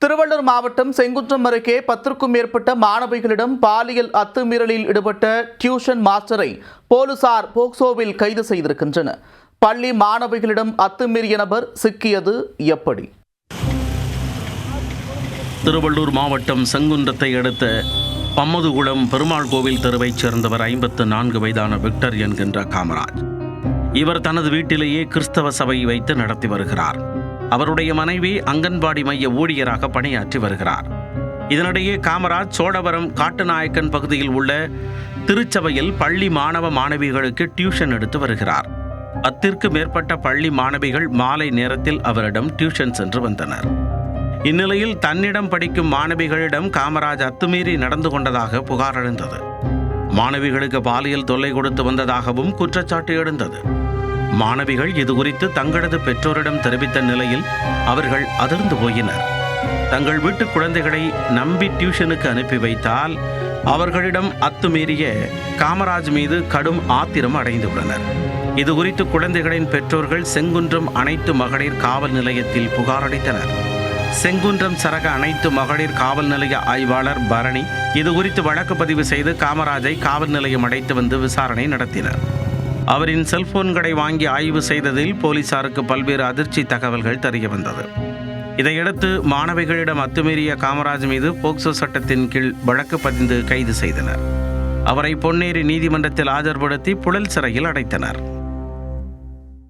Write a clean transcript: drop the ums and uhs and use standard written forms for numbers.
திருவள்ளூர் மாவட்டம் செங்குன்றம் அருகே 10க்கும் மேற்பட்ட மாணவிகளிடம் பாலியல் அத்துமீறலில் ஈடுபட்ட டியூஷன் மாஸ்டரை போலீசார் போக்சோவில் கைது செய்திருக்கின்றனர். பள்ளி மாணவிகளிடம் அத்துமீறிய நபர் சிக்கியது எப்படி? திருவள்ளூர் மாவட்டம் செங்குன்றத்தை அடுத்த பம்மதுகுளம் பெருமாள் கோவில் தெருவைச் சேர்ந்தவர் 54 வயதான விக்டர் என்கின்ற காமராஜ். இவர் தனது வீட்டிலேயே கிறிஸ்தவ சபை வைத்து நடத்தி வருகிறார். அவருடைய மனைவி அங்கன்வாடி மைய ஊழியராக பணியாற்றி வருகிறார். இதனிடையே காமராஜ் சோடவரம் காட்டுநாயக்கன் பகுதியில் உள்ள திருச்சபையில் பள்ளி மாணவ மாணவிகளுக்கு டியூஷன் எடுத்து வருகிறார். 10ற்கு மேற்பட்ட பள்ளி மாணவிகள் மாலை நேரத்தில் அவரிடம் டியூஷன் சென்று வந்தனர். இந்நிலையில் தன்னிடம் படிக்கும் மாணவிகளிடம் காமராஜ் அத்துமீறி நடந்து கொண்டதாக புகார் எழுந்தது. மாணவிகளுக்கு பாலியல் தொல்லை கொடுத்து வந்ததாகவும் குற்றச்சாட்டு எழுந்தது. மாணவிகள் இதுகுறித்து தங்களது பெற்றோரிடம் தெரிவித்த நிலையில் அவர்கள் அதிர்ந்து போயினர். தங்கள் வீட்டு குழந்தைகளை நம்பி டியூஷனுக்கு அனுப்பி வைத்தால் அவர்களிடம் அத்துமீறிய காமராஜ் மீது கடும் ஆத்திரம் அடைந்துள்ளனர். இதுகுறித்து குழந்தைகளின் பெற்றோர்கள் செங்குன்றம் அனைத்து மகளிர் காவல் நிலையத்தில் புகார் அளித்தனர். செங்குன்றம் சரக அனைத்து மகளிர் காவல் நிலைய ஆய்வாளர் பரணி இதுகுறித்து வழக்கு பதிவு செய்து காமராஜை காவல் நிலையம் அழைத்து வந்து விசாரணை நடத்தினர். அவரின் செல்போன்களை வாங்கி ஆய்வு செய்ததில் போலீசாருக்கு பல்வேறு அதிர்ச்சி தகவல்கள் தெரிய வந்தது. இதையடுத்து மாணவிகளிடம் அத்துமீறிய காமராஜ் மீது போக்சோ சட்டத்தின் கீழ் வழக்கு பதிந்து கைது செய்தனர். அவரை பொன்னேரி நீதிமன்றத்தில் ஆஜர்படுத்தி புழல் சிறையில் அடைத்தனர்.